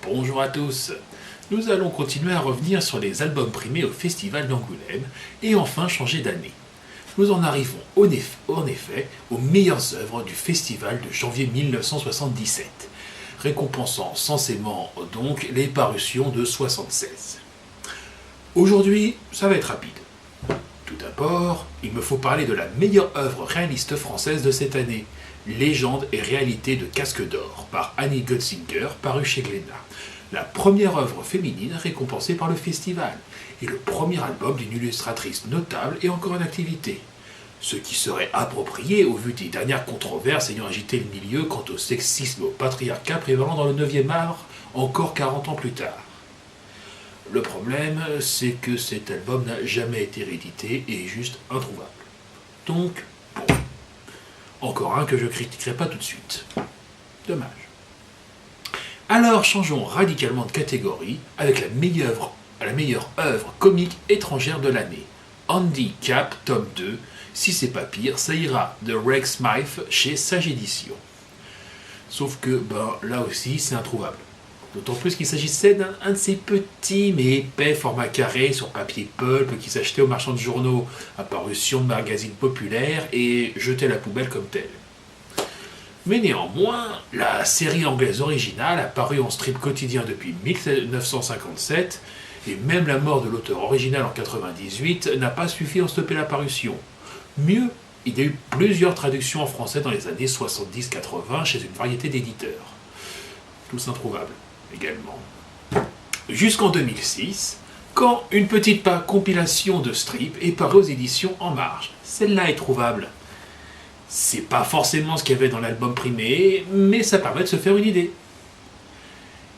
Bonjour à tous. Nous allons continuer à revenir sur les albums primés au Festival d'Angoulême et enfin changer d'année. Nous en arrivons en effet aux meilleures œuvres du festival de janvier 1977, récompensant censément donc les parutions de 1976. Aujourd'hui, ça va être rapide. Tout d'abord, il me faut parler de la meilleure œuvre réaliste française de cette année, Légende et réalité de Casque d'Or, par Annie Götzinger, paru chez Glénat. La première œuvre féminine récompensée par le festival, et le premier album d'une illustratrice notable et encore en activité. Ce qui serait approprié au vu des dernières controverses ayant agité le milieu quant au sexisme et au patriarcat prévalant dans le 9e art, encore 40 ans plus tard. Le problème, c'est que cet album n'a jamais été réédité et est juste introuvable. Donc, bon. Encore un que je critiquerai pas tout de suite. Dommage. Alors, changeons radicalement de catégorie avec la meilleure œuvre comique étrangère de l'année. Handicap, tome 2. Si c'est pas pire, ça ira de Rex Smythe chez Sage Édition. Sauf que, là aussi, c'est introuvable. D'autant plus qu'il s'agissait d'un de ces petits mais épais formats carrés sur papier pulp qui s'achetaient aux marchands de journaux, apparition de magazines populaires et jetés à la poubelle comme tel. Mais néanmoins, la série anglaise originale a paru en strip quotidien depuis 1957 et même la mort de l'auteur original en 1998 n'a pas suffi à en stopper la parution. Mieux, il y a eu plusieurs traductions en français dans les années 70-80 chez une variété d'éditeurs. Tous introuvables également. Jusqu'en 2006, quand une petite compilation de strips est parue aux éditions En Marge. Celle-là est trouvable. C'est pas forcément ce qu'il y avait dans l'album primé, mais ça permet de se faire une idée.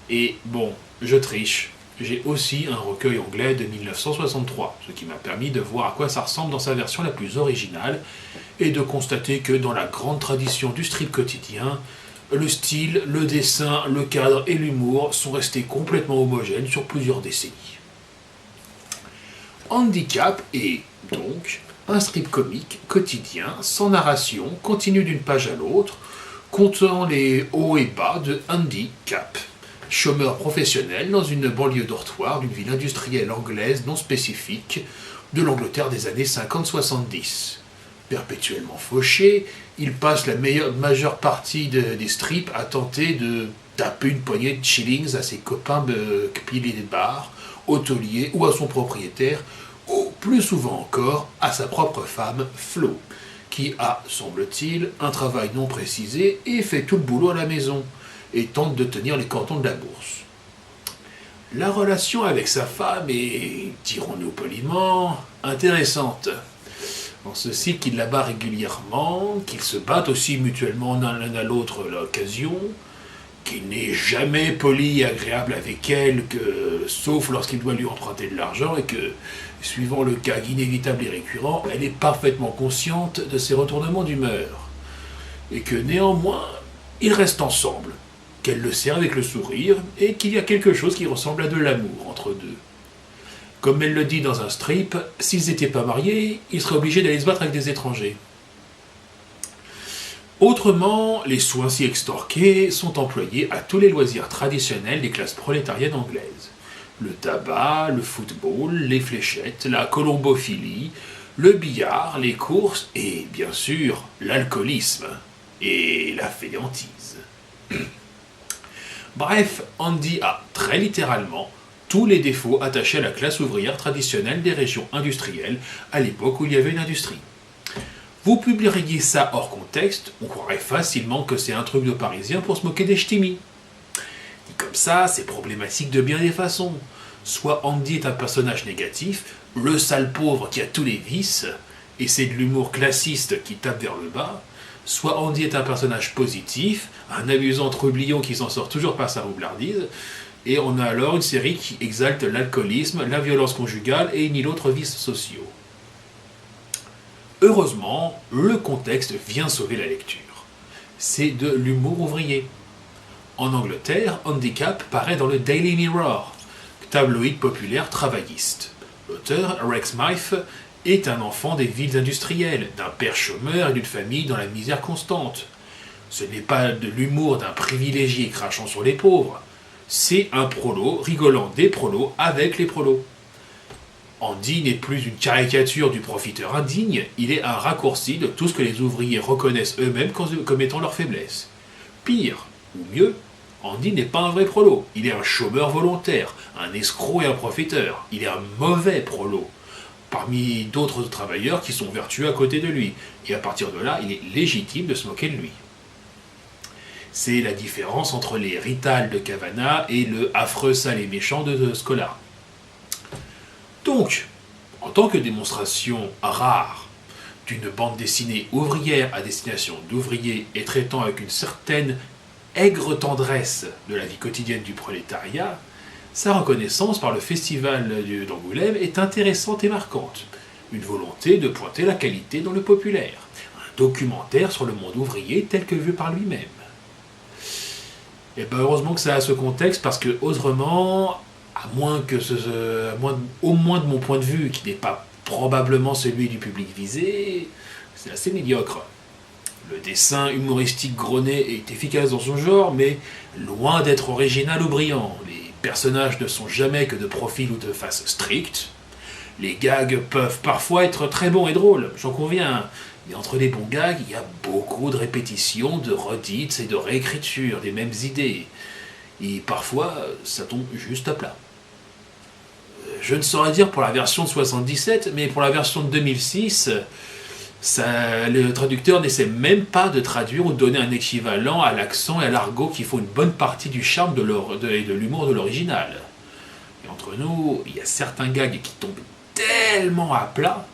Et bon, je triche. J'ai aussi un recueil anglais de 1963, ce qui m'a permis de voir à quoi ça ressemble dans sa version la plus originale, et de constater que dans la grande tradition du strip quotidien, le style, le dessin, le cadre et l'humour sont restés complètement homogènes sur plusieurs décennies. Handicap est, donc, un strip comique quotidien, sans narration, continu d'une page à l'autre, comptant les hauts et bas de Andy Capp, chômeur professionnel dans une banlieue dortoir d'une ville industrielle anglaise non spécifique de l'Angleterre des années 50-70. Perpétuellement fauché, il passe la majeure partie des strips à tenter de taper une poignée de shillings à ses copains piliers des bars, hôteliers ou à son propriétaire, ou plus souvent encore à sa propre femme, Flo, qui a, semble-t-il, un travail non précisé et fait tout le boulot à la maison, et tente de tenir les cordons de la bourse. La relation avec sa femme est, dirons-nous poliment, intéressante. En ceci qu'il la bat régulièrement, qu'ils se battent aussi mutuellement l'un à l'autre à l'occasion, qu'il n'est jamais poli et agréable avec elle, sauf lorsqu'il doit lui emprunter de l'argent, et que, suivant le cas inévitable et récurrent, elle est parfaitement consciente de ses retournements d'humeur, et que néanmoins, ils restent ensemble, qu'elle le sert avec le sourire, et qu'il y a quelque chose qui ressemble à de l'amour entre deux. Comme elle le dit dans un strip, s'ils n'étaient pas mariés, ils seraient obligés d'aller se battre avec des étrangers. Autrement, les sous ainsi extorqués sont employés à tous les loisirs traditionnels des classes prolétariennes anglaises. Le tabac, le football, les fléchettes, la colombophilie, le billard, les courses et, bien sûr, l'alcoolisme et la fainéantise. Bref, Andy a, très littéralement, tous les défauts attachés à la classe ouvrière traditionnelle des régions industrielles à l'époque où il y avait une industrie. Vous publieriez ça hors contexte, on croirait facilement que c'est un truc de parisien pour se moquer des ch'timis. Dit comme ça, c'est problématique de bien des façons. Soit Andy est un personnage négatif, le sale pauvre qui a tous les vices, et c'est de l'humour classiste qui tape vers le bas, soit Andy est un personnage positif, un amusant trublion qui s'en sort toujours par sa roublardise, et on a alors une série qui exalte l'alcoolisme, la violence conjugale et ni autres vices sociaux. Heureusement, le contexte vient sauver la lecture. C'est de l'humour ouvrier. En Angleterre, Handicap paraît dans le Daily Mirror, tabloïd populaire travailliste. L'auteur, Rex Smythe, est un enfant des villes industrielles, d'un père chômeur et d'une famille dans la misère constante. Ce n'est pas de l'humour d'un privilégié crachant sur les pauvres, c'est un prolo rigolant des prolos avec les prolos. Andy n'est plus une caricature du profiteur indigne, il est un raccourci de tout ce que les ouvriers reconnaissent eux-mêmes comme étant leur faiblesse. Pire, ou mieux, Andy n'est pas un vrai prolo, il est un chômeur volontaire, un escroc et un profiteur, il est un mauvais prolo, parmi d'autres travailleurs qui sont vertueux à côté de lui, et à partir de là, il est légitime de se moquer de lui. C'est la différence entre les Rital de Cavana et le affreux sale et méchant de Scola. Donc, en tant que démonstration rare d'une bande dessinée ouvrière à destination d'ouvriers et traitant avec une certaine aigre tendresse de la vie quotidienne du prolétariat, sa reconnaissance par le festival d'Angoulême est intéressante et marquante. Une volonté de pointer la qualité dans le populaire. Un documentaire sur le monde ouvrier tel que vu par lui-même. Et bien heureusement que ça a ce contexte parce que autrement, au moins de mon point de vue, qui n'est pas probablement celui du public visé, c'est assez médiocre. Le dessin humoristique Gronet est efficace dans son genre, mais loin d'être original ou brillant. Les personnages ne sont jamais que de profil ou de face stricte. Les gags peuvent parfois être très bons et drôles, j'en conviens. Mais entre les bons gags, il y a beaucoup de répétitions, de redites et de réécritures des mêmes idées. Et parfois, ça tombe juste à plat. Je ne saurais dire pour la version de 77, mais pour la version de 2006, le traducteur n'essaie même pas de traduire ou de donner un équivalent à l'accent et à l'argot qui font une bonne partie du charme et de l'humour de l'original. Et entre nous, il y a certains gags qui tombent tellement à plat,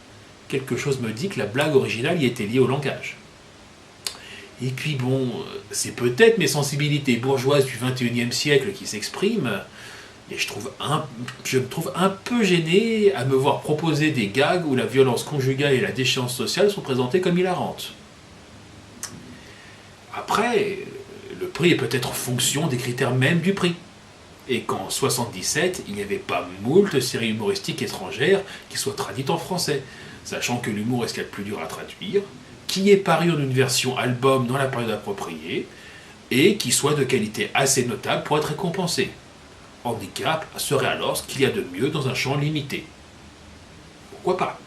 quelque chose me dit que la blague originale y était liée au langage. Et puis bon, c'est peut-être mes sensibilités bourgeoises du XXIe siècle qui s'expriment, et je me trouve un peu gêné à me voir proposer des gags où la violence conjugale et la déchéance sociale sont présentées comme hilarantes. Après, le prix est peut-être fonction des critères même du prix. Et qu'en 77, il n'y avait pas moult séries humoristiques étrangères qui soient traduites en français, sachant que l'humour est ce qu'il y a de plus dur à traduire, qui est paru en une version album dans la période appropriée, et qui soit de qualité assez notable pour être récompensé. Handicap serait alors ce qu'il y a de mieux dans un champ limité. Pourquoi pas?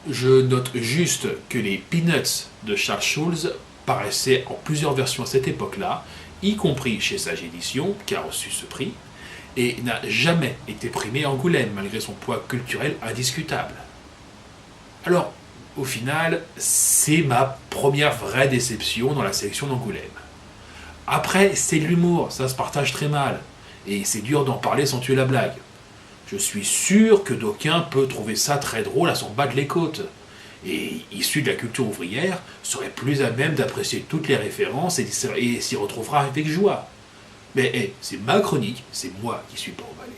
Je note juste que les Peanuts de Charles Schulz paraissaient en plusieurs versions à cette époque-là, y compris chez Sage Édition, qui a reçu ce prix, et n'a jamais été primé à Angoulême, malgré son poids culturel indiscutable. Alors, au final, c'est ma première vraie déception dans la sélection d'Angoulême. Après, c'est de l'humour, ça se partage très mal, et c'est dur d'en parler sans tuer la blague. Je suis sûr que d'aucuns peuvent trouver ça très drôle à s'en battre les côtes, et issu de la culture ouvrière, serait plus à même d'apprécier toutes les références et s'y retrouvera avec joie. Mais c'est ma chronique, c'est moi qui suis pas emballé.